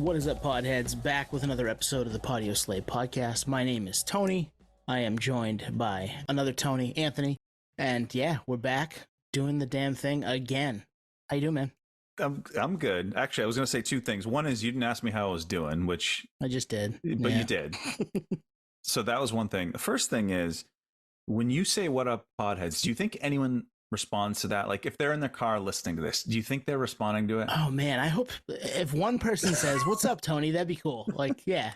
What is up, podheads? Back with another episode of the Podioslave podcast. My name is Tony. I am joined by another Tony, Anthony. And yeah, we're back doing the damn thing again. How you doing, man? I'm good. Actually, I was going to say two things. One is you didn't ask me how I was doing, which I just did. But yeah. You did. So that was one thing. The first thing is when you say "What up, podheads," do you think anyone responds to that? Like if they're in their car listening to this, do you think they're responding to it? Oh man, I hope if one person says, "What's up, Tony?" that'd be cool. Like, yeah.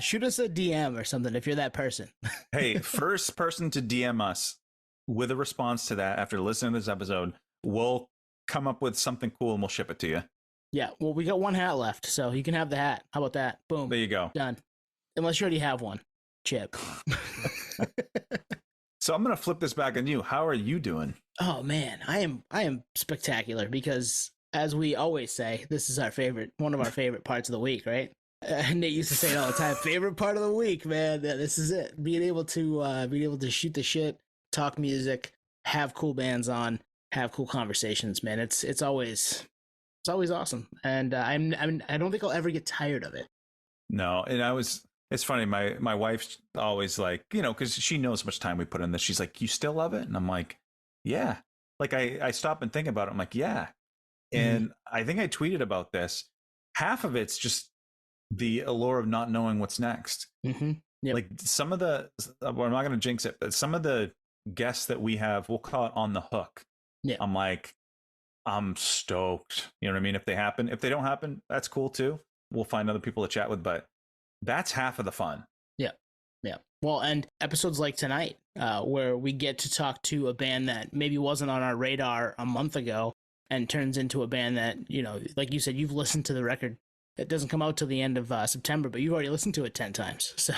Shoot us a DM or something if you're that person. Hey, first person to DM us with a response to that after listening to this episode, we'll come up with something cool and we'll ship it to you. Yeah, well, we got one hat left, so you can have the hat. How about that? Boom. There you go. Done. Unless you already have one. Chip. So I'm going to flip this back on you. How are you doing? Oh man, I am spectacular because, as we always say, this is one of our favorite parts of the week, right? Nate used to say it all the time. Favorite part of the week, man. This is it. Being able to shoot the shit, talk music, have cool bands on, have cool conversations, man. It's always awesome, and I don't think I'll ever get tired of it. No, and it's funny. My wife's always like, because she knows how much time we put in this. She's like, "You still love it?" And I'm like, "Yeah." Like I stop and think about it. I'm like, "Yeah." And I think I tweeted about this. Half of it's just the allure of not knowing what's next. Mm-hmm. Yep. Like some of the, well, I'm not going to jinx it, but some of the guests that we have, we'll call it on the hook. Yeah. I'm like, I'm stoked. You know what I mean? If they happen, if they don't happen, that's cool too. We'll find other people to chat with, but that's half of the fun. Yeah. Yeah. Well, and episodes like tonight, where we get to talk to a band that maybe wasn't on our radar a month ago and turns into a band that, like you said, you've listened to the record. It doesn't come out till the end of September, but you've already listened to it 10 times. So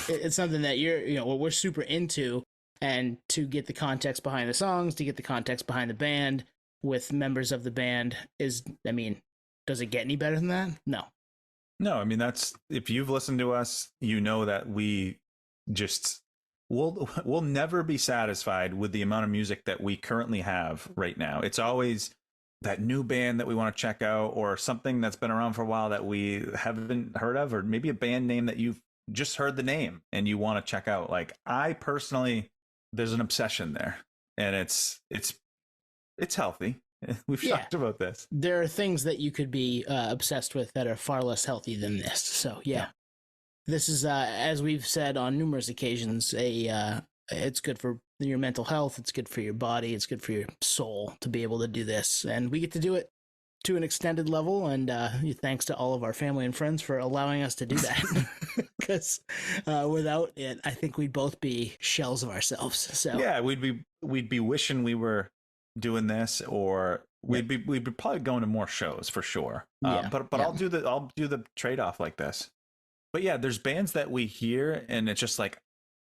it's something that we're super into. And to get the context behind the songs, to get the context behind the band with members of the band does it get any better than that? No. No, I mean, if you've listened to us, you know that we just, we'll never be satisfied with the amount of music that we currently have right now. It's always that new band that we want to check out, or something that's been around for a while that we haven't heard of, or maybe a band name that you've just heard the name and you want to check out. Like I personally, there's an obsession there, and it's healthy. We've talked about this. There are things that you could be obsessed with that are far less healthy than this. So yeah. This is, as we've said on numerous occasions, it's good for your mental health. It's good for your body. It's good for your soul to be able to do this. And we get to do it to an extended level. And thanks to all of our family and friends for allowing us to do that. Because without it, I think we'd both be shells of ourselves. So yeah, we'd be wishing we were doing this, or we'd be probably going to more shows for sure. But I'll do the trade-off like this. But yeah, there's bands that we hear and it's just like,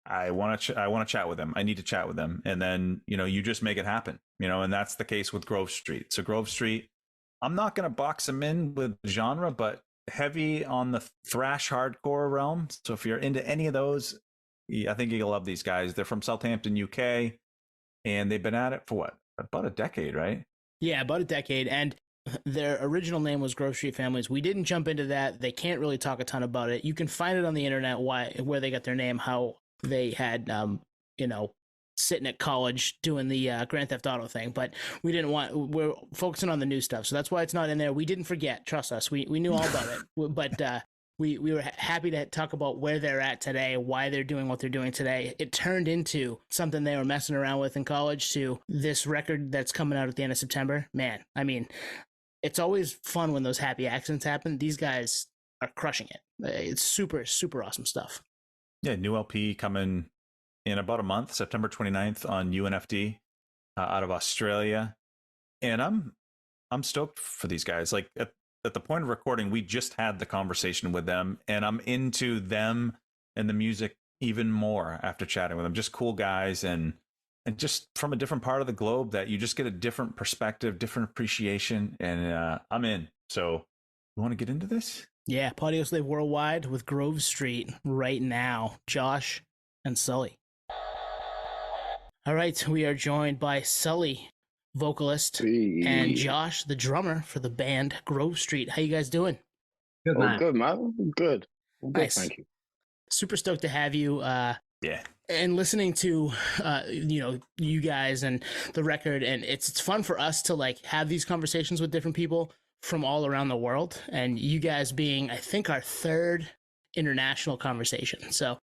I want to chat with them. I need to chat with them. And then, you just make it happen, and that's the case with Grove Street. So Grove Street, I'm not going to box them in with genre, but heavy on the thrash hardcore realm. So if you're into any of those, I think you'll love these guys. They're from Southampton, UK, and they've been at it for about a decade, right? Yeah, about a decade. And their original name was Grove Street Families. We didn't jump into that. They can't really talk a ton about it. You can find it on the internet, where they got their name, how they had, sitting at college doing the Grand Theft Auto thing. But we're focusing on the new stuff. So that's why it's not in there. We didn't forget. Trust us. We knew all about it. But we were happy to talk about where they're at today, why they're doing what they're doing today. It turned into something they were messing around with in college to this record that's coming out at the end of September. Man, I mean, it's always fun when those happy accidents happen. These guys are crushing it. It's super, super awesome stuff. Yeah, new LP coming in about a month, September 29th on UNFD out of Australia. And I'm stoked for these guys. Like at the point of recording, we just had the conversation with them, and I'm into them and the music even more after chatting with them. Just cool guys, and just from a different part of the globe that you just get a different perspective, different appreciation, and I'm in. So you want to get into this? Yeah, Podioslave Worldwide with Grove Street right now. Josh and Sully. All right, we are joined by Sully, vocalist, and Josh, the drummer for the band Grove Street. How you guys doing? Good man. Good, man. Good. Nice. Thank you. Super stoked to have you. Yeah. And listening to, you guys and the record, and it's fun for us to like have these conversations with different people from all around the world. And you guys being, I think, our third international conversation. So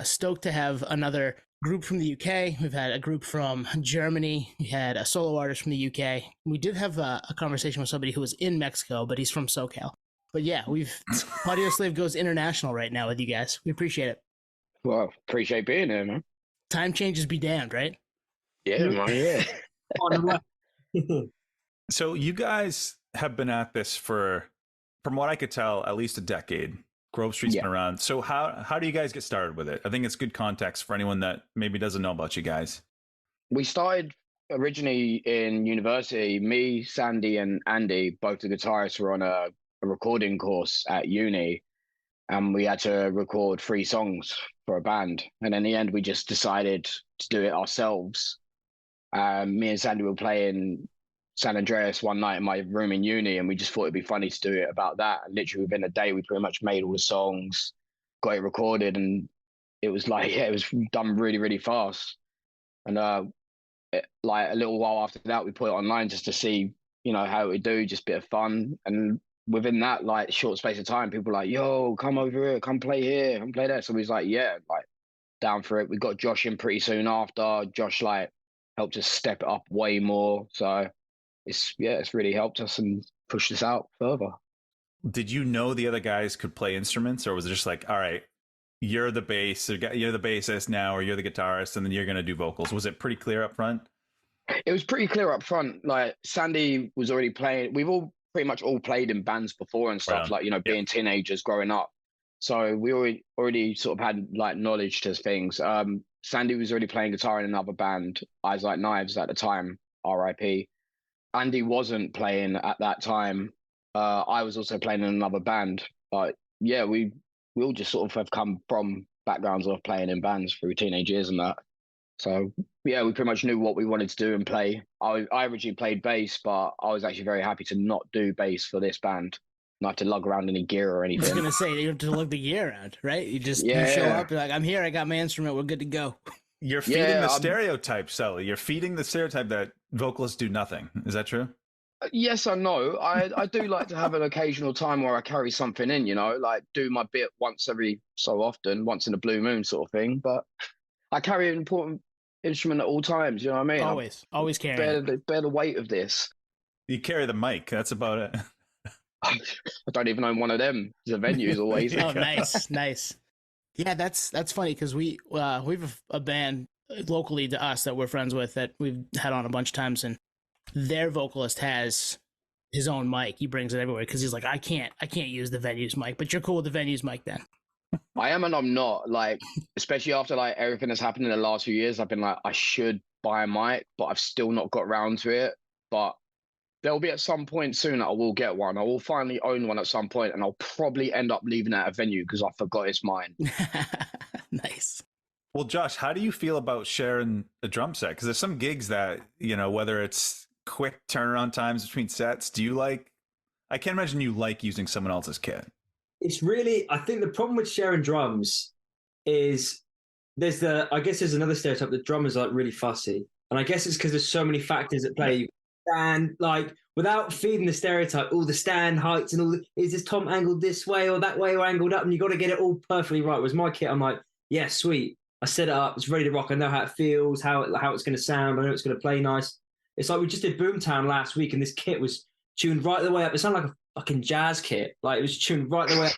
stoked to have another group from the UK. We've had a group from Germany. We had a solo artist from the UK. We did have a conversation with somebody who was in Mexico, but he's from SoCal. But yeah, Podioslave goes international right now with you guys. We appreciate it. Well, appreciate being here, man. Time changes be damned, right? Yeah, man. Yeah. So you guys have been at this for, from what I could tell, at least a decade. Grove Street's been around. So how do you guys get started with it? I think it's good context for anyone that maybe doesn't know about you guys. We started originally in university. Me, Sandy, and Andy, both the guitarists, were on a recording course at uni, and we had to record 3 songs for a band. And in the end, we just decided to do it ourselves. Me and Sandy were playing San Andreas one night in my room in uni, and we just thought it'd be funny to do it about that. And literally within a day, we pretty much made all the songs, got it recorded, and it was like, it was done really, really fast. And like a little while after that, we put it online just to see, how it would do, just a bit of fun. And within that, like, short space of time, people were like, yo, come over here, come play here, come play there. So we was like, yeah, like, down for it. We got Josh in pretty soon after. Josh, like, helped us step it up way more. So it's really helped us and pushed us out further. Did you know the other guys could play instruments, or was it just like, all right, you're the bass, you're the bassist now, or you're the guitarist, and then you're going to do vocals? Was it pretty clear up front? It was pretty clear up front. Like, Sandy was already playing. We've all pretty much all played in bands before and stuff, like, being teenagers growing up. So we already sort of had like knowledge to things. Sandy was already playing guitar in another band, Eyes Like Knives, at the time, RIP. Andy wasn't playing at that time. I was also playing in another band. But yeah, we all just sort of have come from backgrounds of playing in bands through teenage years and that. So yeah, we pretty much knew what we wanted to do and play. I originally played bass, but I was actually very happy to not do bass for this band. Not have to lug around any gear or anything. I was going to say, you have to lug the gear around, right? You just you show up, you're like, I'm here, I got my instrument, we're good to go. You're feeding the stereotype, Sully. You're feeding the stereotype that vocalists do nothing. Is that true? Yes and no. I do like to have an occasional time where I carry something in, like do my bit once every so often, once in a blue moon sort of thing. But I carry an important instrument at all times, you know what I mean? Always carrying. Bear the weight of this. You carry the mic, that's about it. I don't even own one of them. The venue's always. Oh, nice. Yeah, that's funny because we've a band locally to us that we're friends with that we've had on a bunch of times, and their vocalist has his own mic. He brings it everywhere because he's like, I can't use the venue's mic, but you're cool with the venue's mic then. I am and I'm not. Like, especially after like everything that's happened in the last few years, I've been like, I should buy a mic, but I've still not got around to it. But there'll be at some point soon that I will get one. I will finally own one at some point, and I'll probably end up leaving it at a venue because I forgot it's mine. Nice. Well, Josh, how do you feel about sharing a drum set? Because there's some gigs that, whether it's quick turnaround times between sets, I can't imagine you like using someone else's kit. It's really, I think the problem with sharing drums is I guess there's another stereotype that drummers are like really fussy. And I guess it's because there's so many factors at play. And like, without feeding the stereotype, all the stand heights and is this tom angled this way or that way or angled up, and you got to get it all perfectly right. Whereas my kit, I'm like, yeah, sweet. I set it up. It's ready to rock. I know how it feels, how it's going to sound. I know it's going to play nice. It's like we just did Boomtown last week, and this kit was tuned right the way up. It sounded like a fucking jazz kit. Like, it was tuned right the way up.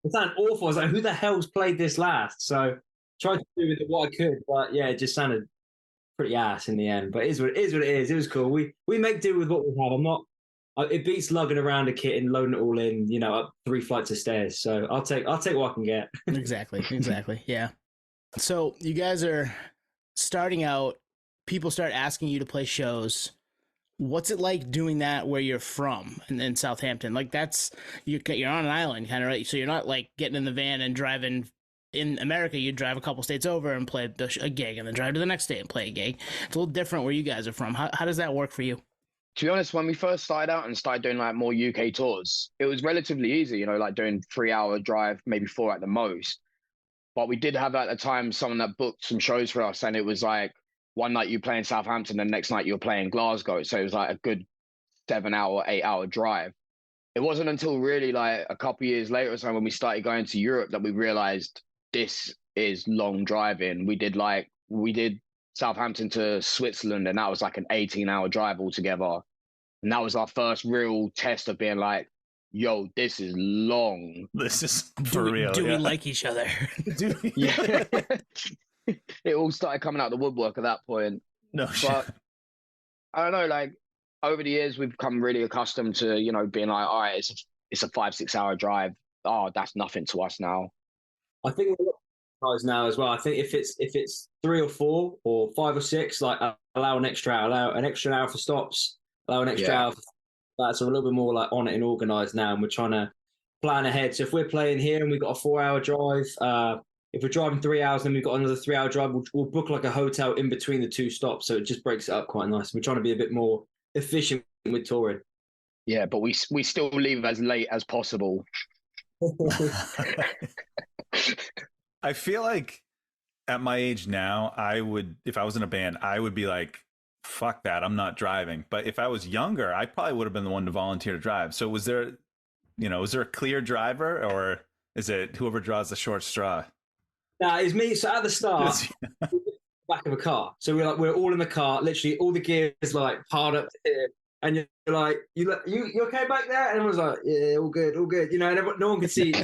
It sounded awful. I was like, who the hell's played this last? So tried to do with it what I could, but yeah, it just sounded pretty ass in the end. But it is what it is. It was cool. We make do with what we have. I'm not. It beats lugging around a kit and loading it all in, up 3 flights of stairs. So I'll take what I can get. Exactly. Yeah. So you guys are starting out. People start asking you to play shows. What's it like doing that where you're from in Southampton? Like, you're on an island kind of, right? So you're not like getting in the van and driving. In America, you drive a couple states over and play a gig, and then drive to the next state and play a gig. It's a little different where you guys are from. How does that work for you? to be honest, when we first started out and started doing like more UK tours, it was relatively easy, you know, like doing 3 hour drive, maybe 4 at the most. But we did have at the time someone that booked some shows for us, and it was like one night you play in Southampton, the next night you're playing Glasgow. So it was like a good 7 hour, 8 hour drive. It wasn't until really like a couple of years later or so when we started going to Europe that we realized this is long driving. We did Southampton to Switzerland, and that was like an 18-hour drive altogether. And that was our first real test of being like, yo, this is long. This is for real. Do we like each other? Yeah. It all started coming out the woodwork at that point. No shit. But I don't know, like over the years, we've become really accustomed to, you know, being like, all right, it's a 5-6 hour drive. Oh, that's nothing to us now. I think guys now as well. I think if it's 3 or 4 or 5 or 6, like allow an extra hour for stops, allow an extra hour for that. So we're a little bit more like on it and organised now, and we're trying to plan ahead. So if we're playing here and we've got a 4-hour drive, if we're driving 3 hours, then we've got another 3-hour drive. We'll book like a hotel in between the 2 stops, so it just breaks it up quite nice. We're trying to be a bit more efficient with touring. Yeah, but we still leave as late as possible. I feel like at my age now, I would, if I was in a band, I would be like, fuck that, I'm not driving. But if I was younger, I probably would have been the one to volunteer to drive. So was there a clear driver, or is it whoever draws the short straw? Nah, it's me. So at the start, back of a car. So we're all in the car, literally all the gear is like piled up here. And you're like, you okay back there? And everyone's like, yeah, all good. You know, and no one could see.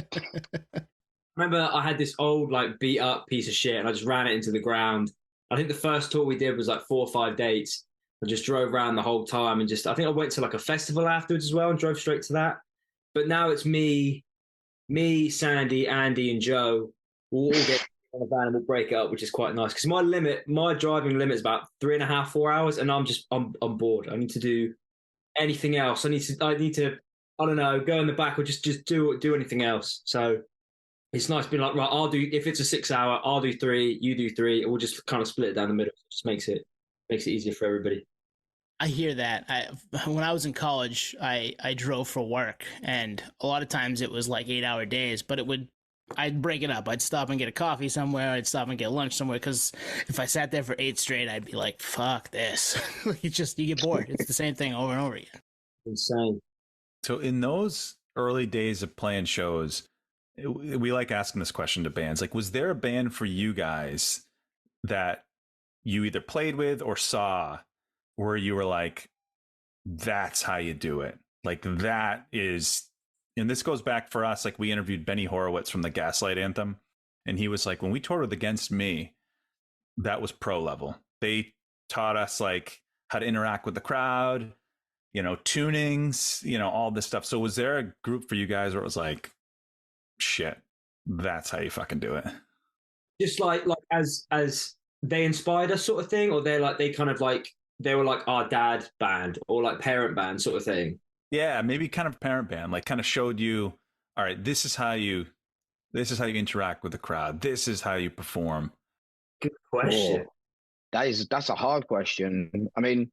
Remember, I had this old, like, beat up piece of shit, and I just ran it into the ground. I think the first tour we did was like 4 or 5 dates. I just drove around the whole time, and I think I went to like a festival afterwards as well and drove straight to that. But now it's me, Sandy, Andy, and Joe. We'll all get in a van and we'll break it up, which is quite nice. Because my driving limit is about 3.5, 4 hours, and I'm bored. I need to do anything else. I need to, I don't know, go in the back or just do anything else. So it's nice being like, right, if it's a 6 hour, I'll do 3, you do 3, and we'll just kind of split it down the middle. It just makes it easier for everybody. I hear that. When I was in college, I drove for work, and a lot of times it was like 8-hour days, but I'd break it up. I'd stop and get a coffee somewhere. I'd stop and get lunch somewhere, because if I sat there for 8 straight, I'd be like, fuck this. You get bored. It's the same thing over and over again. Insane. So in those early days of playing shows, we like asking this question to bands. Like, was there a band for you guys that you either played with or saw where you were like, that's how you do it? Like, that is, and this goes back for us, like we interviewed Benny Horowitz from the Gaslight Anthem, and he was like, when we toured with Against Me, that was pro level. They taught us like how to interact with the crowd, you know, tunings, you know, all this stuff. So was there a group for you guys where it was like, shit, that's how you fucking do it? Just like as they inspired us sort of thing, or they were like our dad band or like parent band sort of thing? Yeah, maybe kind of parent band, like kind of showed you, all right, this is how you interact with the crowd. This is how you perform. Good question. That's a hard question. I mean,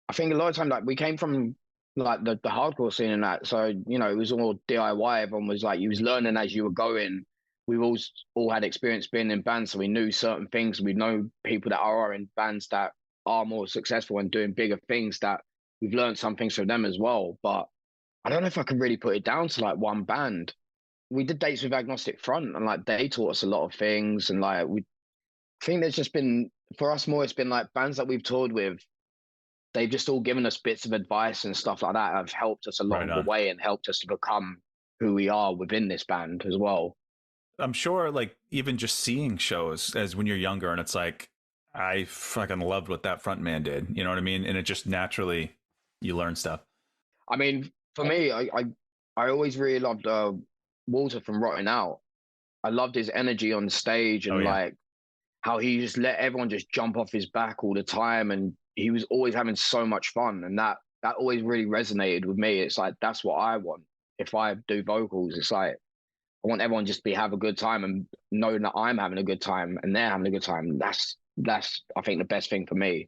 I think a lot of times, like, we came from like the hardcore scene and that, so you know, it was all DIY. Everyone was like, you was learning as you were going. We've all had experience being in bands, so we knew certain things. We know people that are in bands that are more successful and doing bigger things, that we've learned some things from them as well. But I don't know if I can really put it down to like one band. We did dates with Agnostic Front, and like they taught us a lot of things, and like I think there's just been, for us more, it's been like bands that we've toured with. They've just all given us bits of advice and stuff like that have helped us along the way and helped us to become who we are within this band as well. I'm sure, like, even just seeing shows as when you're younger, and it's like, I fucking loved what that front man did. You know what I mean? And it just naturally, you learn stuff. I mean, for me, I always really loved Walter from Rotting Out. I loved his energy on stage, and like how he just let everyone just jump off his back all the time, and he was always having so much fun, and that always really resonated with me. It's like, that's what I want. If I do vocals, it's like, I want everyone just to have a good time and knowing that I'm having a good time and they're having a good time. That's I think the best thing for me.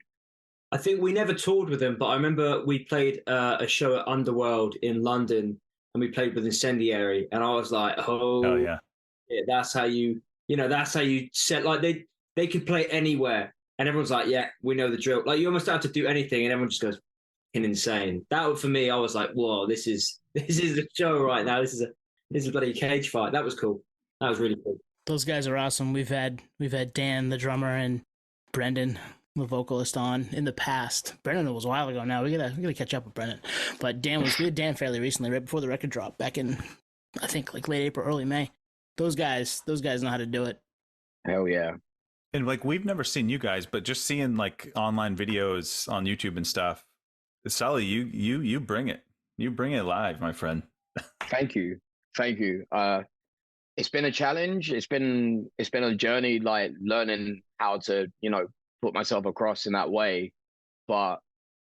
I think we never toured with them, but I remember we played a show at Underworld in London, and we played with Incendiary, and I was like, Oh yeah. yeah, that's how that's how you set. Like they could play anywhere, and everyone's like, yeah, we know the drill. Like you almost don't have to do anything, and everyone just goes insane. That for me, I was like, whoa, this is a show right now. This is a bloody cage fight. That was cool. That was really cool. Those guys are awesome. We've had Dan, the drummer, and Brendan, the vocalist, on in the past. Brendan was a while ago now. We gotta catch up with Brendan. But we had Dan fairly recently, right before the record drop, back in I think like late April, early May. Those guys know how to do it. Hell yeah. And like we've never seen you guys, but just seeing like online videos on YouTube and stuff, Sully, you bring it. You bring it live, my friend. Thank you. It's been a challenge. It's been a journey, like learning how to, put myself across in that way. But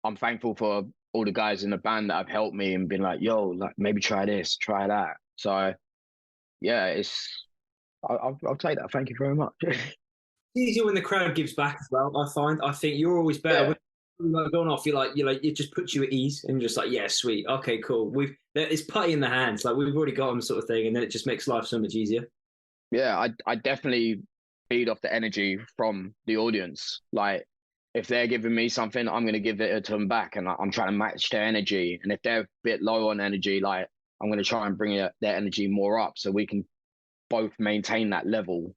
I'm thankful for all the guys in the band that have helped me and been like, yo, like maybe try this, try that. So yeah, I'll take that. Thank you very much. It's easier when the crowd gives back as well. I think you're always better. Yeah. When you're going off, it just puts you at ease and you're just like, yeah, sweet, okay, cool. It's putty in the hands, like we've already got them, sort of thing, and then it just makes life so much easier. Yeah, I definitely feed off the energy from the audience. Like if they're giving me something, I'm gonna give it to them back, and I'm trying to match their energy. And if they're a bit low on energy, like I'm gonna try and bring their energy more up so we can both maintain that level.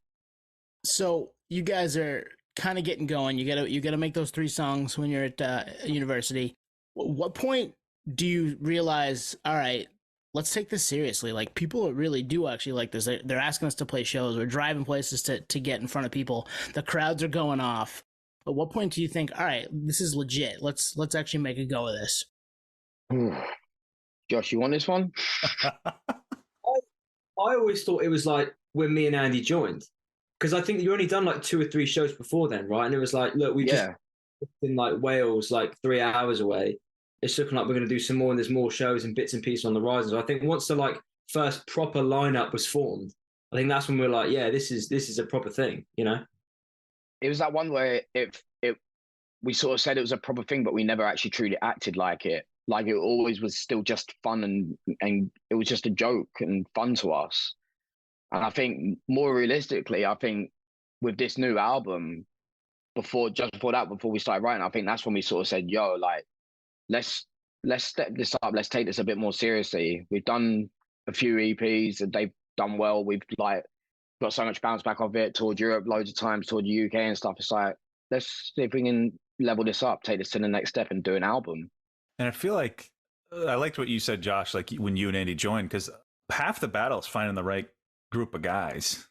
So you guys are kind of getting going. You gotta make those 3 songs when you're at university. What point do you realize, all right, let's take this seriously? Like people really do actually like this. They're asking us to play shows. We're driving places to get in front of people. The crowds are going off. At what point do you think, all right, this is legit? Let's actually make a go of this. Josh, you want this one? I always thought it was like when me and Andy joined, because I think you only done like 2 or 3 shows before then, right? And it was like, look, we just in like Wales, like 3 hours away. It's looking like we're going to do some more, and there's more shows and bits and pieces on the rise. So I think once the like first proper lineup was formed, I think that's when we were like, yeah, this is a proper thing, It was that one where we sort of said it was a proper thing, but we never actually truly acted like it. Like it always was still just fun, and it was just a joke and fun to us. And I think more realistically, I think with this new album, before we started writing, I think that's when we sort of said, yo, like, let's step this up. Let's take this a bit more seriously. We've done a few EPs and they've done well. We've like got so much bounce back off it, toured Europe loads of times, toured the UK and stuff. It's like, let's see if we can level this up, take this to the next step and do an album. And I feel like I liked what you said, Josh, like when you and Andy joined, because half the battle is finding the right group of guys.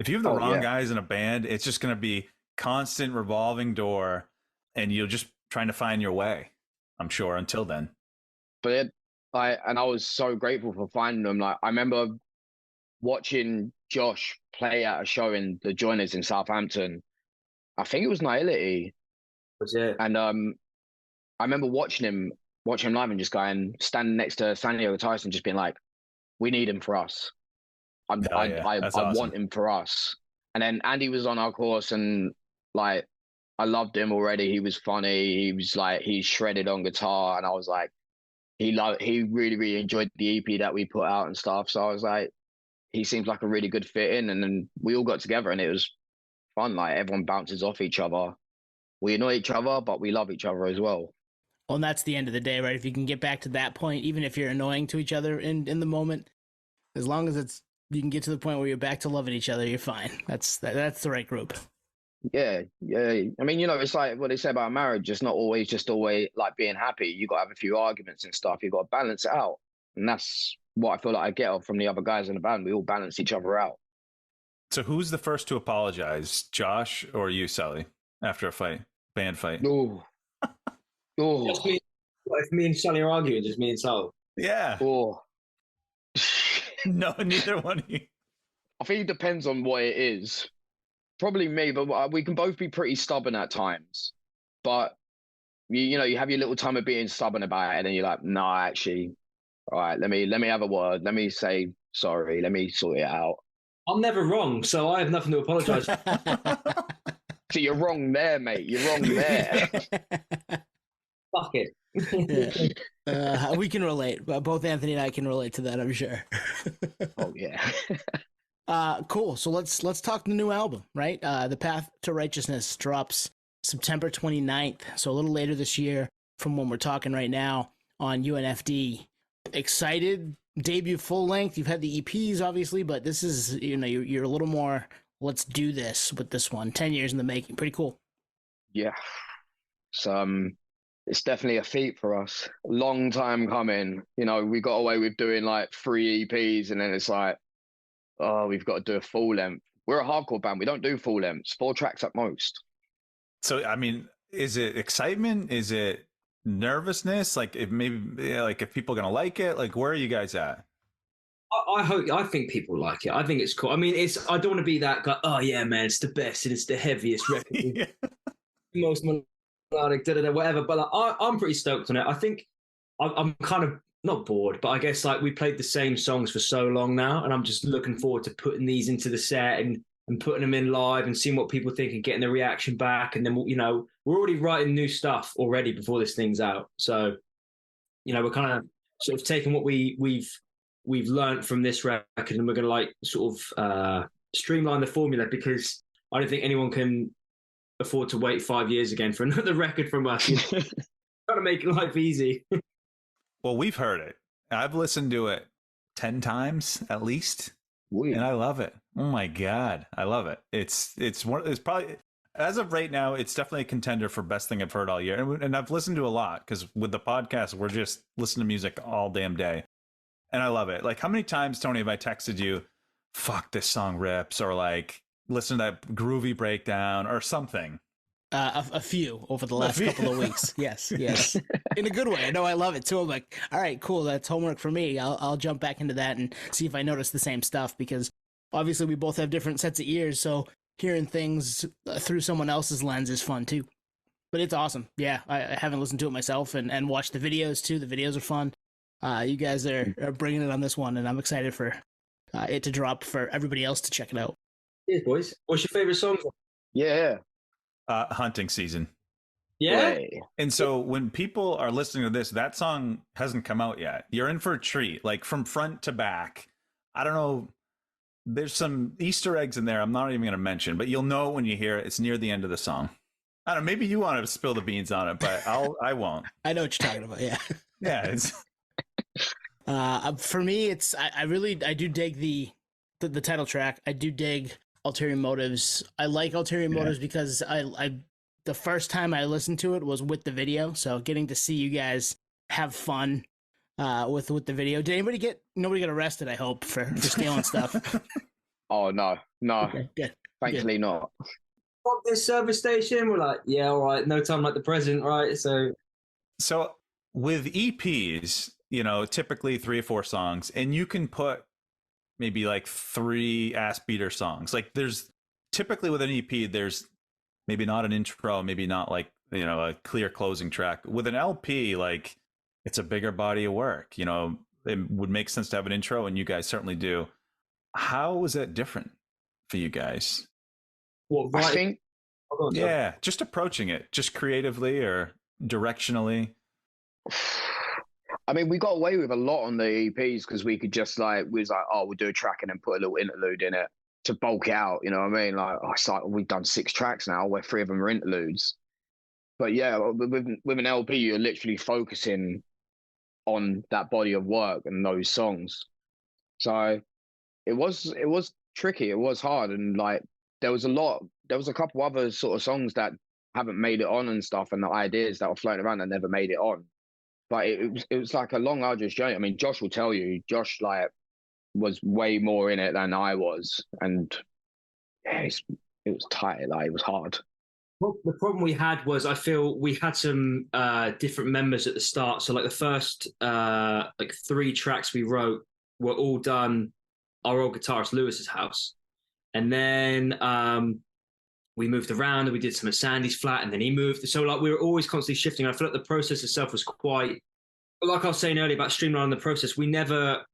If you have the wrong guys in a band, it's just going to be constant revolving door, and you're just trying to find your way, I'm sure, until then. But I was so grateful for finding them. Like I remember watching Josh play at a show in the Joiners in Southampton. I think it was Nihility. Was it? And I remember watching him live and just standing next to Sanio Tyson, just being like, we need him for us. I awesome. want him for us. And then Andy was on our course, and like I loved him already. He was funny. He was like, he shredded on guitar, and I was like, he really, really enjoyed the EP that we put out and stuff. So I was like, he seems like a really good fit in. And then we all got together and it was fun. Like everyone bounces off each other. We annoy each other, but we love each other as well. Well, and that's the end of the day, right? If you can get back to that point, even if you're annoying to each other in the moment, as long as you can get to the point where you're back to loving each other, you're fine. That's the right group. Yeah. I mean, it's like what they say about marriage. It's not always like being happy. You got to have a few arguments and stuff. You got to balance it out. And that's what I feel like I get from the other guys in the band. We all balance each other out. So who's the first to apologize, Josh or you, Sully, after a band fight? Oh. Just me. If me and Sully are arguing, just me and Sully. Yeah. Oh. No, neither one of you. I think it depends on what it is. Probably me, but we can both be pretty stubborn at times. But you have your little time of being stubborn about it, and then you're like, no, actually, all right, let me have a word. Let me say sorry. Let me sort it out. I'm never wrong, so I have nothing to apologize for. So you're wrong there, mate. You're wrong there. Fuck it. We can relate. Both Anthony and I can relate to that, I'm sure. Oh yeah. Cool. So let's talk the new album, right? The Path to Righteousness drops September 29th, so a little later this year from when we're talking right now on UNFD. Excited? Debut full length. You've had the EPs, obviously, but this is, you're a little more, let's do this with this one. 10 years in the making. Pretty cool. Yeah. So it's definitely a feat for us. Long time coming. We got away with doing like 3 EPs, and then it's like, oh, we've got to do a full length. We're a hardcore band. We don't do full lengths. 4 tracks at most. So, I mean, is it excitement? Is it nervousness? Like, if people are gonna like it, like, where are you guys at? I think people like it. I think it's cool. I mean, I don't want to be that guy. Oh yeah, man, it's the best and it's the heaviest record, yeah. Most melodic, whatever. But like, I'm pretty stoked on it. I think I'm kind of not bored, but I guess like we played the same songs for so long now, and I'm just looking forward to putting these into the set and putting them in live and seeing what people think and getting the reaction back. And then, we're already writing new stuff already before this thing's out. So, we're kind of sort of taking what we've learned from this record, and we're going to like sort of streamline the formula, because I don't think anyone can afford to wait 5 years again for another record from us. Trying to make life easy. Well, we've heard it. I've listened to it 10 times at least. And I love it. Oh my God. I love it. It's probably, as of right now, it's definitely a contender for best thing I've heard all year. And I've listened to a lot, because with the podcast, we're just listening to music all damn day. And I love it. Like, how many times, Tony, have I texted you, fuck, this song rips, or like, listen to that groovy breakdown or something? A few over the last couple of weeks. Yes. In a good way. I know I love it too. I'm like, all right, cool. That's homework for me. I'll jump back into that and see if I notice the same stuff, because obviously we both have different sets of ears. So hearing things through someone else's lens is fun too. But it's awesome. Yeah. I haven't listened to it myself and watched the videos too. The videos are fun. You guys are bringing it on this one, and I'm excited for it to drop for everybody else to check it out. Cheers, boys. What's your favorite song? Yeah. Hunting Season. Yeah. And so when people are listening to this, that song hasn't come out yet. You're in for a treat, like from front to back. I don't know. There's some Easter eggs in there I'm not even going to mention, but you'll know when you hear it. It's near the end of the song. I don't know. Maybe you wanted to spill the beans on it, but I won't. I know what you're talking about. Yeah. Yeah. It's... for me, it's I do dig the title track. I do dig Ulterior Motives. I like Ulterior Motives because I the first time I listened to it was with the video, so getting to see you guys have fun with the video. Did nobody get arrested? I hope for stealing stuff. Oh no, okay, good. Thankfully good. Not. Fuck this service station. We're like, yeah, all right, no time like the present, right? So with EPs, typically 3 or 4 songs, and you can put maybe like 3 ass beater songs. Like, there's typically with an EP, there's maybe not an intro, maybe not like, a clear closing track. With an LP, like, it's a bigger body of work. It would make sense to have an intro, and you guys certainly do. How was that different for you guys? Well, right. I think, just approaching it, just creatively or directionally. I mean, we got away with a lot on the EPs because we could just we'll do a track and then put a little interlude in it to bulk it out. You know what I mean? It's like we've done 6 tracks now where 3 of them are interludes. But yeah, with an LP, you're literally focusing on that body of work and those songs. So it was tricky. It was hard, and there was a couple other sort of songs that haven't made it on and stuff, and the ideas that were floating around that never made it on. But it was like a long, arduous journey. I mean, Josh will tell you, was way more in it than I was. And yeah, it was tight. It was hard. Well, the problem we had was, I feel we had some different members at the start. So the first 3 tracks we wrote were all done our old guitarist Lewis's house. And then we moved around and we did some at Sandy's flat, and then he moved. So we were always constantly shifting. I feel like the process itself was quite, like I was saying earlier about streamlining the process. We never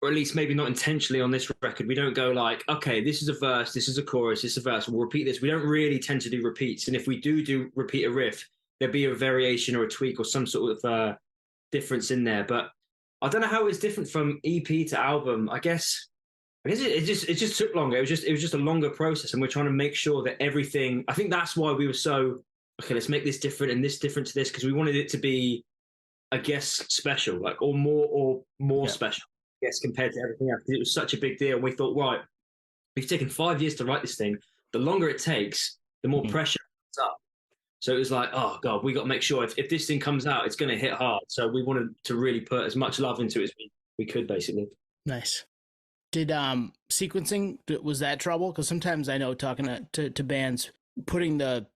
or at least maybe not intentionally on this record, we don't go like, okay, this is a verse, this is a chorus, this is a verse, we'll repeat this. We don't really tend to do repeats. And if we do repeat a riff, there'll be a variation or a tweak or some sort of difference in there. But I don't know how it's different from EP to album. I guess it just took longer. It was just a longer process, and we're trying to make sure that everything. I think that's why we were so okay. Let's make this different and this different to this, because we wanted it to be, I guess, special, like or more special, I guess, compared to everything else. It was such a big deal, and we thought, right, we've taken 5 years to write this thing. The longer it takes, the more pressure comes up. So it was like, oh God, we got to make sure if this thing comes out, it's going to hit hard. So we wanted to really put as much love into it as we could, basically. Nice. Did sequencing, was that trouble? Because sometimes I know talking to bands, putting the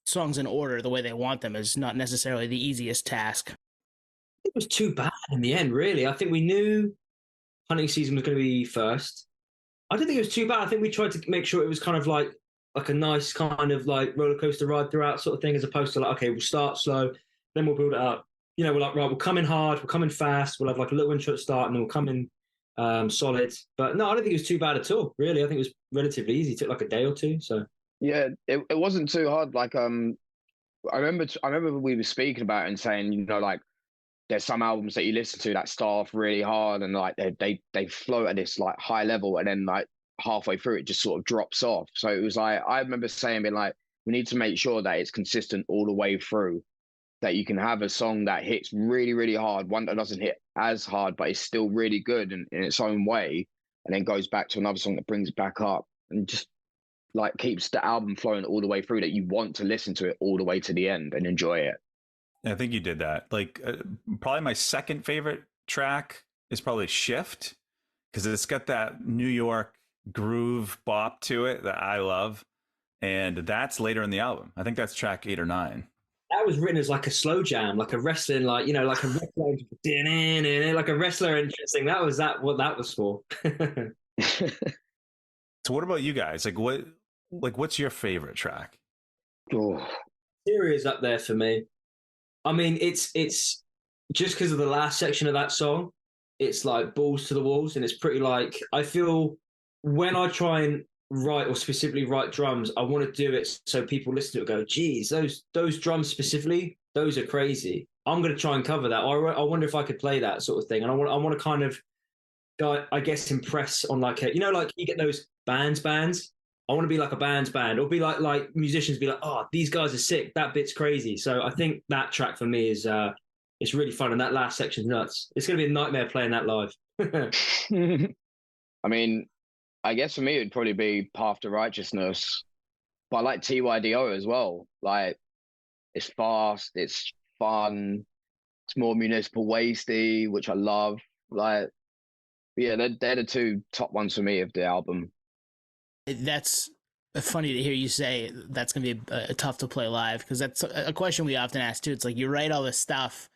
songs in order the way they want them is not necessarily the easiest task. It was too bad in the end, really. I think we knew hunting season was going to be first. I don't think it was too bad. I think we tried to make sure it was kind of like a nice kind of like roller coaster ride throughout sort of thing, as opposed to like, okay, we'll start slow, then we'll build it up. You know, we're like, right, we'll come in hard, we'll come in fast, we'll have like a little intro at start, and then we'll come in solid. But no, I don't think it was too bad at all, really. I think it was relatively easy. It took like a day or two. So yeah, it wasn't too hard. Like I remember we were speaking about it and saying, you know, like there's some albums that you listen to that start off really hard and like they float at this like high level, and then like halfway through it just sort of drops off. So it was like, I remember saying, being like, we need to make sure that it's consistent all the way through, that you can have a song that hits really, really hard, one that doesn't hit as hard, but is still really good in its own way, and then goes back to another song that brings it back up, and just like keeps the album flowing all the way through, that you want to listen to it all the way to the end and enjoy it. I think you did that. Like probably my second favorite track is probably Shift, because it's got that New York groove bop to it that I love, and that's later in the album. I think that's track 8 or 9. That was written as like a slow jam, like a wrestling, like, you know, like a wrestler, like a wrestler entrance thing. That was what that was for. So what about you guys? What's your favorite track? Oh. Theory is up there for me. I mean, it's just because of the last section of that song, it's like balls to the walls, and it's pretty like, I feel when I try and write, or specifically write drums, I want to do it so people listen to it and go, geez, those drums specifically, those are crazy. I'm going to try and cover that. I wonder if I could play that sort of thing. And I want to kind of, I guess, impress on like you know, like you get those bands. I want to be like a band's band, or be like musicians be like, oh, these guys are sick. That bit's crazy. So I think that track for me is it's really fun, and that last section's nuts. It's going to be a nightmare playing that live. I mean, I guess for me it'd probably be Path to Righteousness, but I like TYDO as well. Like it's fast, it's fun, it's more municipal wasty, which I love. Like, yeah, they're the two top ones for me of the album. That's funny to hear you say that's going to be tough to play live, because that's a question we often ask too. It's like, you write all this stuff.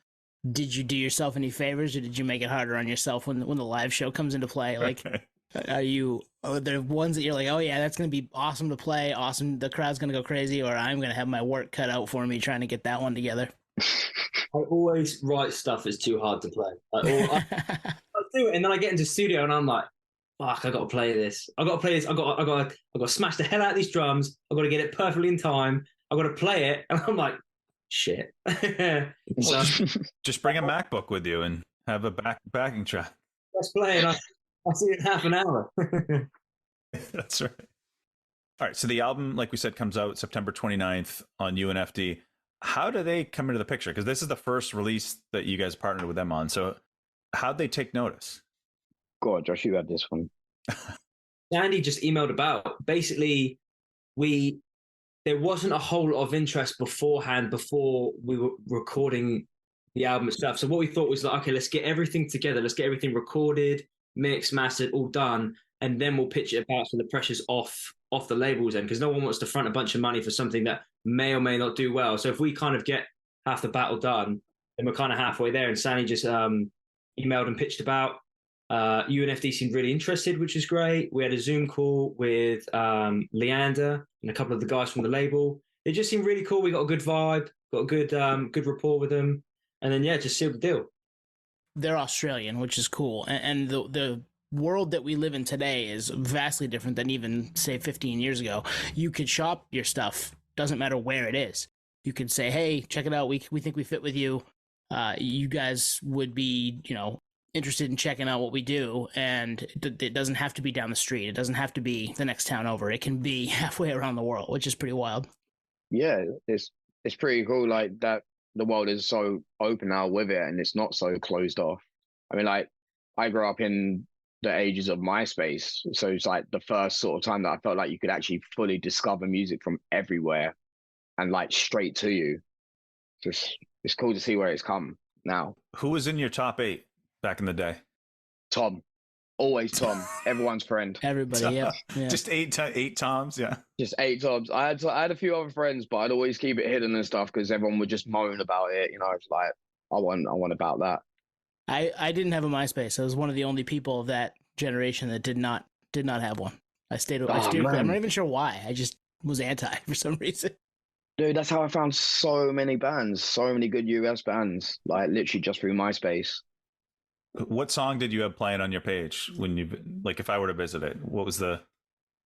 Did you do yourself any favors, or did you make it harder on yourself when the live show comes into play? Like, are there ones that you're like, oh yeah, that's going to be awesome to play, awesome, the crowd's going to go crazy, or I'm going to have my work cut out for me trying to get that one together? I always write stuff that's too hard to play. I do it, and then I get into the studio and I'm like, fuck, I got to play this. I got to smash the hell out of these drums. I got to get it perfectly in time. I got to play it, and I'm like, shit. So, just bring a MacBook with you and have a backing track. Let's play it. I'll see it in half an hour. That's right. All right. So the album, like we said, comes out September 29th on UNFD. How do they come into the picture? Because this is the first release that you guys partnered with them on. So how'd they take notice? God, Josh, you had this one. Sandy just emailed about. Basically, there wasn't a whole lot of interest beforehand, before we were recording the album itself. So what we thought was like, okay, let's get everything together. Let's get everything recorded, mixed, mastered, all done. And then we'll pitch it about so the pressure's off the labels end, because no one wants to front a bunch of money for something that may or may not do well. So if we kind of get half the battle done, then we're kind of halfway there. And Sandy just emailed and pitched about. UNFD seemed really interested, which is great. We had a Zoom call with Leander and a couple of the guys from the label. It just seemed really cool. We got a good vibe, got a good rapport with them, and then just sealed the deal. They're Australian, which is cool, and the world that we live in today is vastly different than even, say, 15 years ago. You could shop your stuff, doesn't matter where it is. You could say, hey, check it out. We think we fit with you. You guys would be, interested in checking out what we do. And it doesn't have to be down the street. It doesn't have to be the next town over. It can be halfway around the world, which is pretty wild. Yeah, it's pretty cool. Like that, the world is so open now with it, and it's not so closed off. I mean, like I grew up in the ages of MySpace, so it's like the first sort of time that I felt like you could actually fully discover music from everywhere and like straight to you. Just it's cool to see where it's come now. Who was in your top 8 back in the day? Tom. Always Tom, everyone's friend. Everybody, yeah. Just eight Toms, yeah. Just 8 Toms. I had a few other friends, but I'd always keep it hidden and stuff because everyone would just moan about it. It's like I want about that. I didn't have a MySpace. I was one of the only people of that generation that did not have one. I stayed I'm not even sure why. I just was anti for some reason. Dude, that's how I found so many bands, so many good US bands, like literally just through MySpace. What song did you have playing on your page when you, like, if I were to visit it, what was the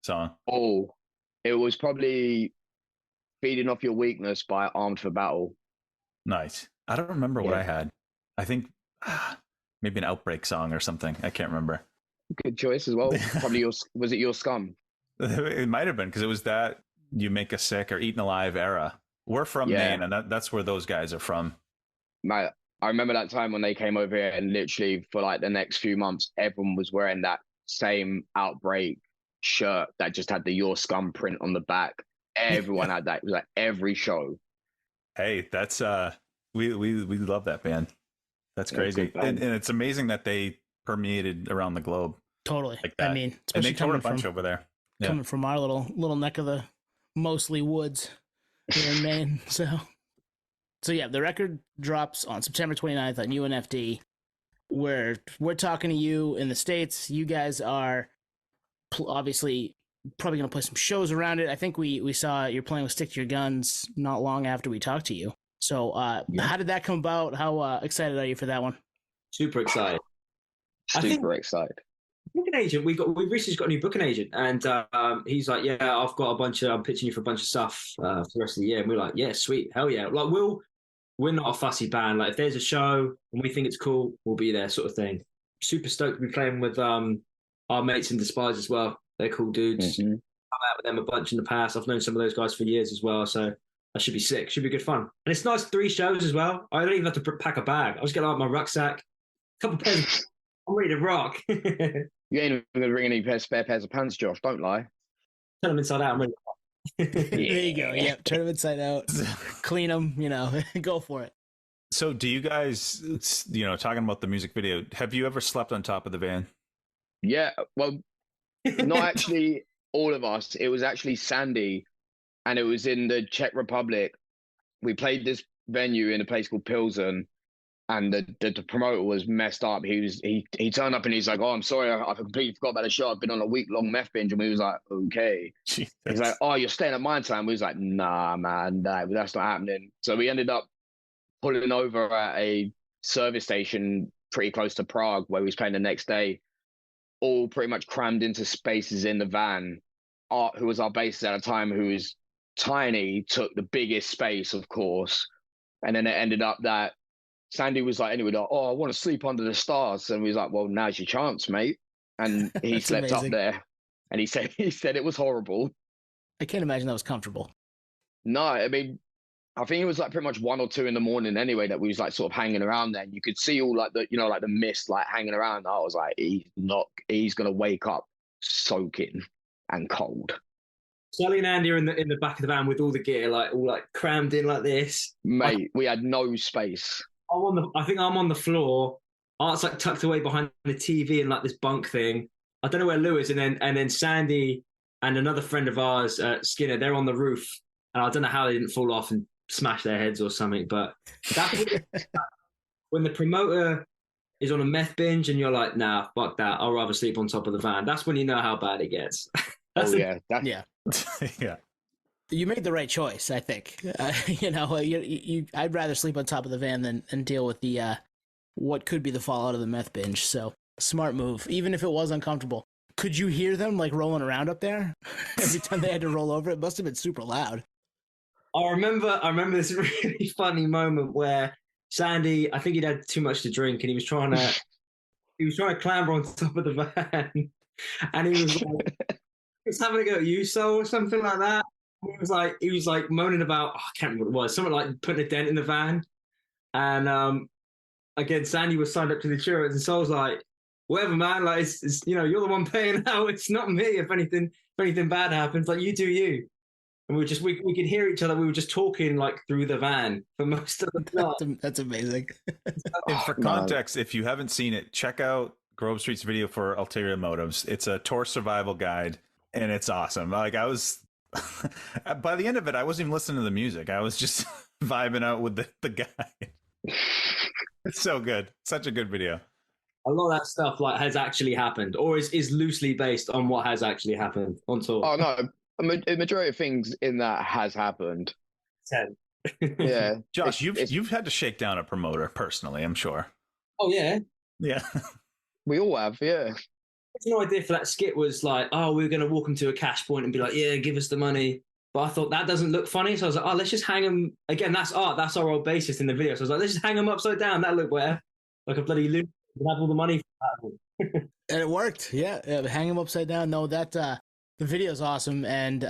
song? Oh, it was probably Feeding Off Your Weakness by Armed for Battle. Nice. I don't remember what I had. I think maybe an Outbreak song or something. I can't remember. Good choice as well. Probably was it Your Scum? It might have been, because it was that You Make Us Sick or Eaten Alive era. We're from Maine, and that's where those guys are from. I remember that time when they came over here, and literally for like the next few months, everyone was wearing that same Outbreak shirt that just had the Your Scum print on the back. Everyone had that. It was like every show. Hey, that's we love that band. That's crazy, and it's amazing that they permeated around the globe. Totally. Like that. I mean, and they toured a coming bunch over there. Yeah. Coming from our little neck of the mostly woods here in Maine, So yeah, the record drops on September 29th on UNFD. We're talking to you in the States. You guys are obviously probably going to play some shows around it. I think we saw you're playing with Stick to Your Guns not long after we talked to you. So how did that come about? How excited are you for that one? Super excited. Super excited. Booking agent, we recently got a new booking agent, and he's like, yeah, I'm pitching you for a bunch of stuff for the rest of the year. And we're like, yeah, sweet, hell yeah. Like we're not a fussy band. Like if there's a show and we think it's cool, we'll be there, sort of thing. Super stoked to be playing with our mates in Despise as well. They're cool dudes. Mm-hmm. I've out with them a bunch in the past. I've known some of those guys for years as well, so that should be sick. Should be good fun. And it's nice 3 shows as well. I don't even have to pack a bag. I'll just get out my rucksack, a couple pairs. I'm ready to rock. You ain't even gonna bring any spare pairs of pants, Josh. Don't lie. Turn them inside out. I'm ready. There you go. Yep. Turn them inside out. Clean them. Go for it. So, do you guys, talking about the music video, have you ever slept on top of the van? Yeah. Well, not actually all of us. It was actually Sandy, and it was in the Czech Republic. We played this venue in a place called Pilsen. And the promoter was messed up. He turned up and he's like, "Oh, I'm sorry, I completely forgot about the show. I've been on a week-long meth binge." And we was like, "Okay." Jesus. He's like, "Oh, you're staying at my time." We was like, "Nah, man, that's not happening." So we ended up pulling over at a service station pretty close to Prague, where we was playing the next day, all pretty much crammed into spaces in the van. Art, who was our bassist at the time, who was tiny, took the biggest space, of course. And then it ended up that Sandy was like, anyway, like, "Oh, I want to sleep under the stars." And we was like, "Well, now's your chance, mate." And he slept amazing. up there, and he said it was horrible. I can't imagine that was comfortable. No, I mean, I think it was like pretty much 1 or 2 in the morning anyway that we was like sort of hanging around there. And you could see all like the mist like hanging around. I was like, he's gonna wake up soaking and cold. Sully and Andy are in the back of the van with all the gear, like all like crammed in like this. Mate, we had no space. I think I'm on the floor. Art's like tucked away behind the TV in like this bunk thing. I don't know where Lou is, and then Sandy and another friend of ours, Skinner, they're on the roof, and I don't know how they didn't fall off and smash their heads or something. But that's when the promoter is on a meth binge, and you're like, "Nah, fuck that. I'll rather sleep on top of the van." That's when you know how bad it gets. Yeah. Yeah. You made the right choice, I think. I'd rather sleep on top of the van than deal with the what could be the fallout of the meth binge. So Smart move, even if it was uncomfortable. Could you hear them like rolling around up there every time they had to roll over? It must have been super loud. I remember this really funny moment where Sandy, I think he'd had too much to drink, and he was trying to clamber on top of the van, and he was having a go at you, so or something like that. He was like moaning about, I can't remember what it was, something like putting a dent in the van, and again Sandy was signed up to the insurance, and so I was like, whatever, man, like it's you're the one paying out, it's not me. If anything bad happens, like you do you. And we could hear each other. We were just talking like through the van for most of the time. That's amazing. And for context, if you haven't seen it, check out Grove Street's video for Ulterior Motives. It's a tour survival guide, and it's awesome. Like I was, by the end of it, I wasn't even listening to the music. I was just vibing out with the guy. It's so good. Such a good video. A lot of that stuff like has actually happened, or is loosely based on what has actually happened on tour. Oh no. A majority of things in that has happened. 10. Yeah, Josh, you've had to shake down a promoter personally, I'm sure. Oh yeah, yeah. We all have, yeah. No idea for that skit was like, oh, we were going to walk them to a cash point and be like, yeah, give us the money. But I thought that doesn't look funny, so I was like, oh, let's just hang them again. That's art. That's our old bassist in the video. So I was like, let's just hang them upside down. That look better, like a bloody loon. Have all the money for that. And it worked. Yeah, hang them upside down. No, that. The video's awesome, and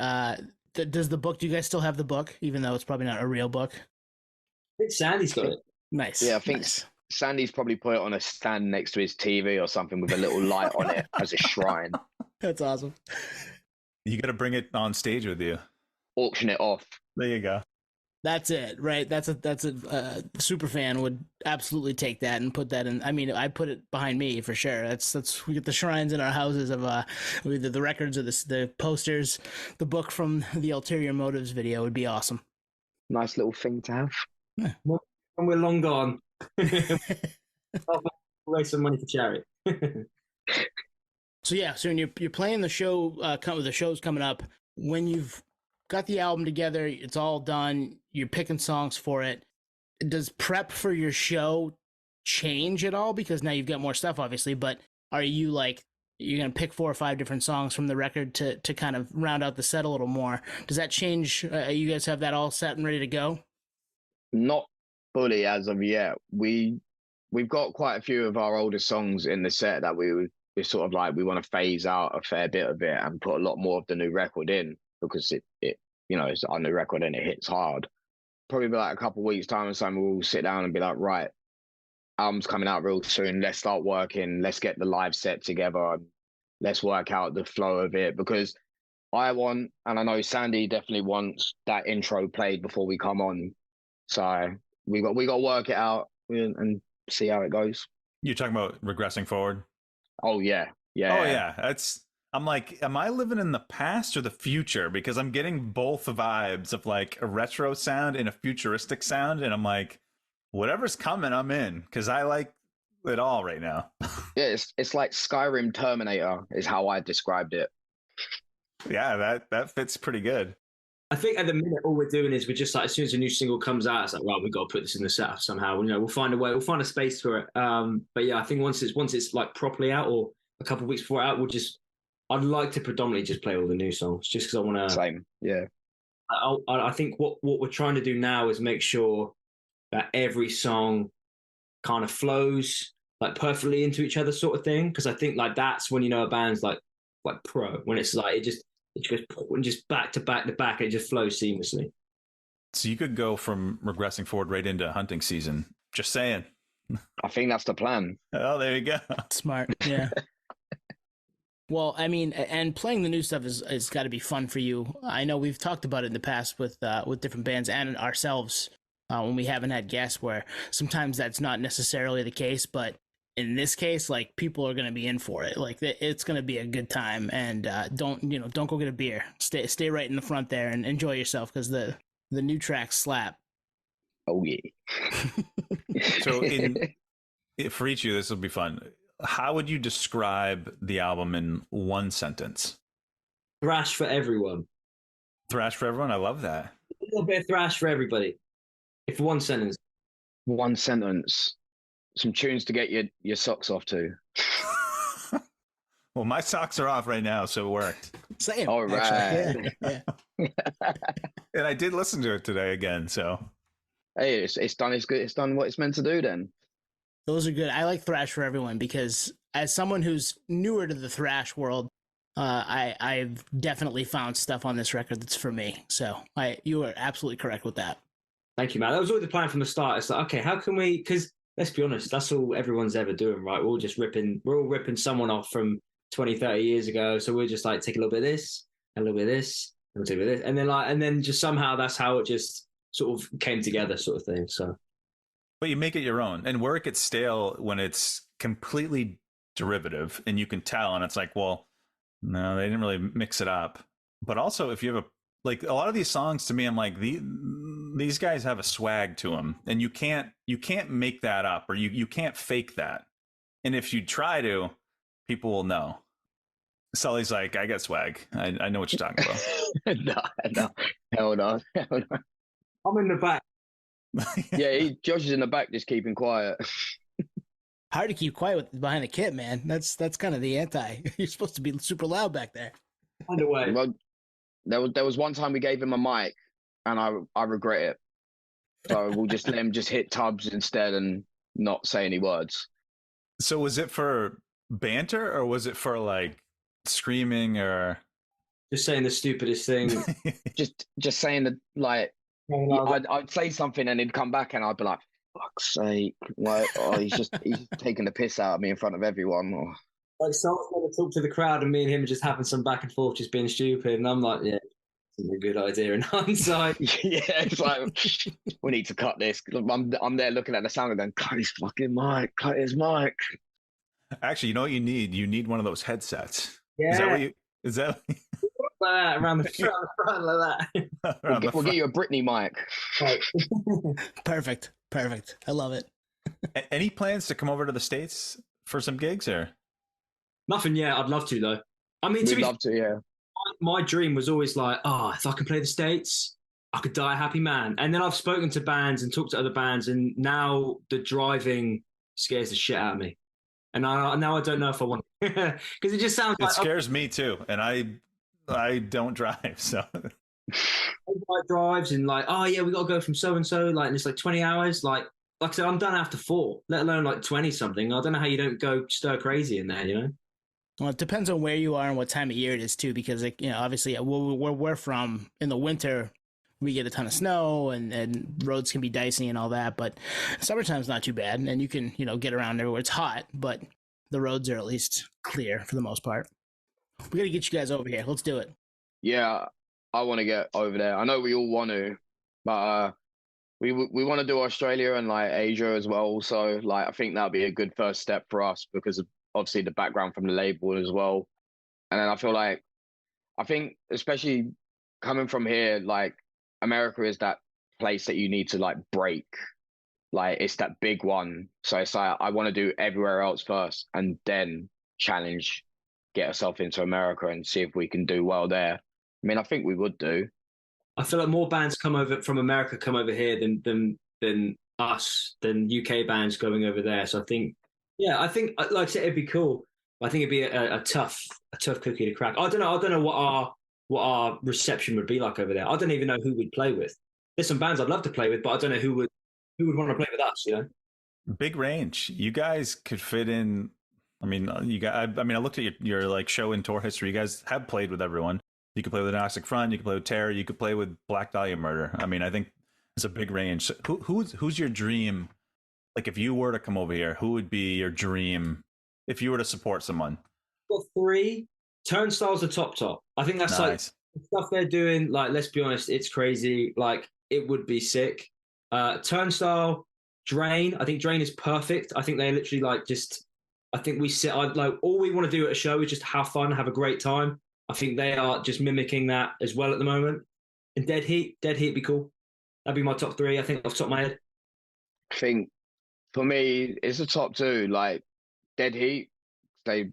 does the book? Do you guys still have the book, even though it's probably not a real book? I think Sandy's got it. Nice. Yeah, I think nice. Sandy's probably put it on a stand next to his TV or something with a little light on it as a shrine. That's awesome. You got to bring it on stage with you. Auction it off. There you go. That's it, right? That's a super fan would absolutely take that and put that in. I mean, I put it behind me for sure. That's we get the shrines in our houses of either the records or the posters. The book from the Ulterior Motives video would be awesome. Nice little thing to have. Yeah. When we're long gone, I'll raise some money for charity. So when you're playing the show, the show's coming up. When you've got the album together, it's all done, you're picking songs for it. Does prep for your show change at all? Because now you've got more stuff, obviously, but are you like, you're going to pick 4 or 5 different songs from the record to kind of round out the set a little more? Does that change? You guys have that all set and ready to go? Not fully as of yet. We've got quite a few of our older songs in the set that we're sort of like, we want to phase out a fair bit of it and put a lot more of the new record in, because it it's on the record and it hits hard. Probably be like a couple of weeks time or something, we'll sit down and be like, right, album's coming out real soon. Let's start working. Let's get the live set together. Let's work out the flow of it, because I want, and I know Sandy definitely wants that intro played before we come on. So we got to work it out and see how it goes. You're talking about regressing forward? Oh yeah. Oh yeah. I'm like, am I living in the past or the future? Because I'm getting both vibes of like a retro sound and a futuristic sound. And I'm like, whatever's coming, I'm in, because I like it all right now. Yeah, it's like Skyrim Terminator is how I described it. Yeah, that fits pretty good. I think at the minute, all we're doing is we're just like, as soon as a new single comes out, it's like, right, we've got to put this in the setup somehow. We'll find a way, we'll find a space for it. But yeah, I think once it's like properly out, or a couple of weeks before out, I'd like to predominantly just play all the new songs, just because I want to. Same, yeah. I think what we're trying to do now is make sure that every song kind of flows like perfectly into each other, sort of thing. Because I think like that's when a band's like pro, when it's like it goes and just back to back to back, and it just flows seamlessly. So you could go from regressing forward right into hunting season. Just saying. I think that's the plan. Oh, there you go. Smart, yeah. Well, I mean, and playing the new stuff is got to be fun for you. I know we've talked about it in the past with different bands and ourselves when we haven't had guests, where sometimes that's not necessarily the case, but in this case, like, people are going to be in for it. Like, it's going to be a good time, and don't go get a beer. Stay right in the front there and enjoy yourself, because the new tracks slap. Oh yeah. So for each of you, this will be fun. How would you describe the album in one sentence? Thrash for everyone. Thrash for everyone? I love that. A little bit of thrash for everybody. If one sentence. One sentence. Some tunes to get your socks off to. Well, my socks are off right now, so it worked. Same. All right. Actually. Yeah. And I did listen to it today again, so. Hey, it's done. It's good. It's done what it's meant to do. Then Those are good. I like thrash for everyone because as someone who's newer to the thrash world, I've definitely found stuff on this record that's for me. So you are absolutely correct with that. Thank you, man. That was always the plan from the start. It's like, okay, how can we? Because let's be honest, that's all everyone's ever doing, right? We're all ripping someone off from 20, 30 years ago. So we're just like, take a little bit of this, a little bit of this, and we'll take a bit of this. And then just somehow that's how it just sort of came together, sort of thing. So, but you make it your own, and where it gets stale when it's completely derivative, and you can tell, and it's like, well, no, they didn't really mix it up. But also, if you have a lot of these songs, to me, I'm like, these guys have a swag to them, and you can't make that up, or you can't fake that. And if you try to, people will know. Sully's like, I got swag. I know what you're talking no, hell no. I'm in the back. Yeah, Josh is in the back, just keeping quiet. Hard to keep quiet behind the kit, man. That's kind of the anti. You're supposed to be super loud back there. Find a way. Well, there was one time we gave him a mic, and I regret it. So we'll just let him just hit tubs instead and not say any words. So was it for banter, or was it for like screaming, or Just saying the stupidest thing. just saying that, like, I'd say something and he'd come back and I'd be like, fuck's sake, like, oh, he's taking the piss out of me in front of everyone. Or... Like someone's going to talk to the crowd and me and him are just having some back and forth, just being stupid. And I'm like, yeah, it's a good idea in hindsight. Yeah, it's like, we need to cut this. I'm there looking at the sound and then, cut his fucking mic, cut his mic. Actually, you know what you need? You need one of those headsets. Yeah. Is that what like that, around the front like that. We'll get you a Britney mic. Right. Perfect. I love it. Any plans to come over to the States for some gigs, or? Nothing yet. I'd love to though. I mean, We'd love to, yeah. My dream was always like, if I can play the States, I could die a happy man. And then I've spoken to bands and talked to other bands, and now the driving scares the shit out of me. And now I don't know if I want because it just sounds like... It scares me too, and I don't drive, so... drives and like, oh yeah, we got to go from so-and-so, like, and it's like 20 hours. Like I said, I'm done after 4, let alone like 20-something. I don't know how you don't go stir crazy in there, you know? Well, it depends on where you are and what time of year it is too, because like, obviously where we're from in the winter, we get a ton of snow and roads can be dicey and all that, but summertime's not too bad, and you can, get around everywhere. It's hot, but the roads are at least clear for the most part. We got to get you guys over here. Let's do it. Yeah, I want to get over there. I know we all want to, but we want to do Australia and like Asia as well. So like, I think that'll be a good first step for us because of obviously the background from the label as well. And then I think especially coming from here, like America is that place that you need to like break. Like it's that big one. So it's like, I want to do everywhere else first and then get ourselves into America and see if we can do well there. I mean, I think we would do. I feel like more bands come over from America come over here than UK bands going over there. So I think, like I said, it'd be cool. I think it'd be a tough cookie to crack. I don't know what our reception would be like over there. I don't even know who we'd play with. There's some bands I'd love to play with, but I don't know who would want to play with us. Big range. You guys could fit in. I mean, I looked at your like show and tour history. You guys have played with everyone. You could play with Agnostic Front. You could play with Terror. You could play with Black Dahlia Murder. I mean, I think it's a big range. So who's your dream? Like, if you were to come over here, who would be your dream if you were to support someone? Got 3. Turnstile's the top. I think that's nice. Like the stuff they're doing. Like, let's be honest, it's crazy. Like, it would be sick. Turnstile, Drain. I think Drain is perfect. I think they literally like just. I think all we want to do at a show is just have fun, have a great time. I think they are just mimicking that as well at the moment. And Dead Heat would be cool. That'd be my top 3, I think, off the top of my head. I think for me, it's the top 2. Like Dead Heat, they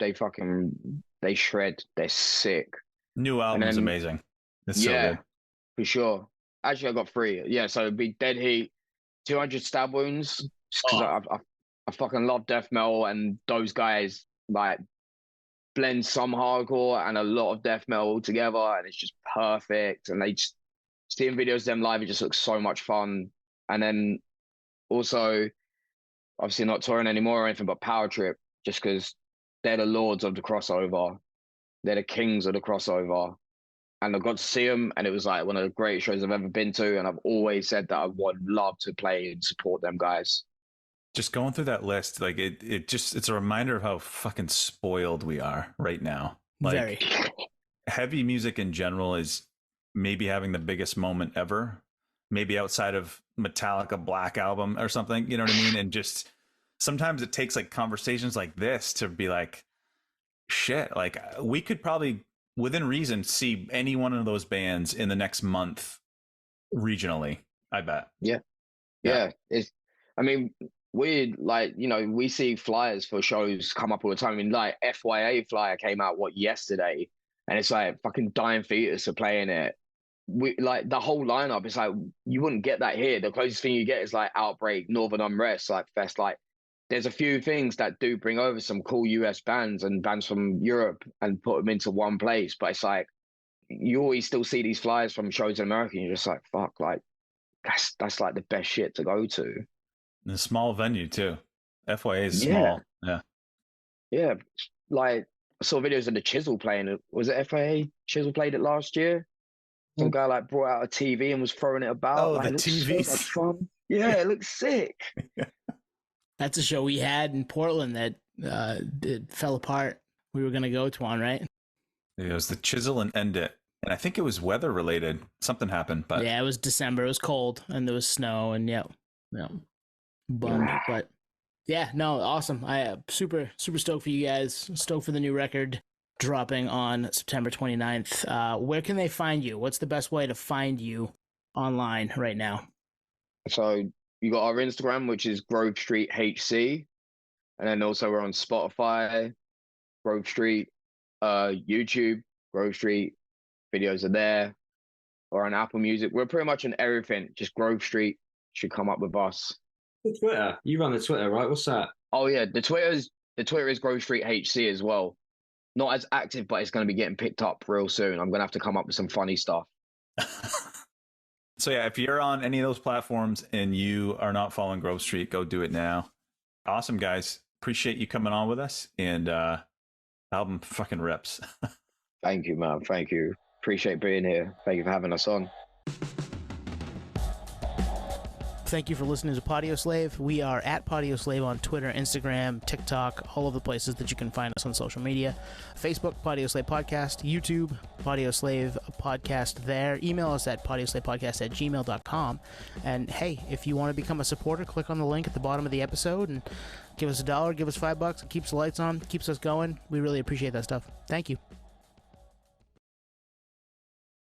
shred. They're sick. New album's amazing. It's so good. For sure. Actually, I got 3. Yeah, so it'd be Dead Heat, 200 Stab Wounds, because I fucking love death metal, and those guys, like, blend some hardcore and a lot of death metal all together, and it's just perfect. And they just seeing videos of them live, it just looks so much fun. And then also, obviously not touring anymore or anything, but Power Trip, just because they're the lords of the crossover. They're the kings of the crossover. And I got to see them, and it was like one of the greatest shows I've ever been to. And I've always said that I would love to play and support them guys. Just going through that list, like it's a reminder of how fucking spoiled we are right now. Like, Very. Heavy music in general is maybe having the biggest moment ever, maybe outside of Metallica Black Album or something, you know what I mean? And just sometimes it takes like conversations like this to be like, shit, like we could probably within reason see any one of those bands in the next month regionally, I bet. Yeah. It's, I mean, we like, you know, we see flyers for shows come up all the time. I mean, like FYA flyer came out yesterday, and it's like fucking Dying Fetus are playing it. We like the whole lineup. It's like you wouldn't get that here. The closest thing you get is like Outbreak, Northern Unrest, like Fest. Like there's a few things that do bring over some cool US bands and bands from Europe and put them into one place. But it's like you always still see these flyers from shows in America, and you're just like, fuck, like that's like the best shit to go to. In a small venue too. FYA is small. Yeah. Like I saw videos of the Chisel playing it. Was it FYA? Chisel played it last year. Some guy like brought out a TV and was throwing it about. Oh, like, the TV. So much fun. Yeah, it looks sick. That's a show we had in Portland that it fell apart. We were gonna go to one, right? It was the Chisel and End It. And I think it was weather related. Something happened, but yeah, it was December. It was cold and there was snow, and bummed. But yeah, no, awesome. I super stoked for you guys. Stoked for the new record dropping on September 29th. Where can they find you? What's the best way to find you online right now? So you got our Instagram, which is Grove Street HC, and then also we're on Spotify, Grove Street, YouTube, Grove Street. Videos are there, or on Apple Music. We're pretty much on everything. Just Grove Street should come up with us. The Twitter. You run the Twitter, right? What's that? Oh yeah, the Twitter is Grove Street HC as well. Not as active, but it's going to be getting picked up real soon. I'm going to have to come up with some funny stuff. So yeah, if you're on any of those platforms and you are not following Grove Street, go do it now. Awesome, guys. Appreciate you coming on with us, and album fucking rips. Thank you, man. Thank you. Appreciate being here. Thank you for having us on. Thank you for listening to Podioslave. We are at Podioslave on Twitter, Instagram, TikTok, all of the places that you can find us on social media. Facebook, Podioslave Podcast. YouTube, Podioslave Podcast there. Email us at podioslavepodcast@gmail.com. And hey, if you want to become a supporter, click on the link at the bottom of the episode and give us $1, give us $5. It keeps the lights on, keeps us going. We really appreciate that stuff. Thank you.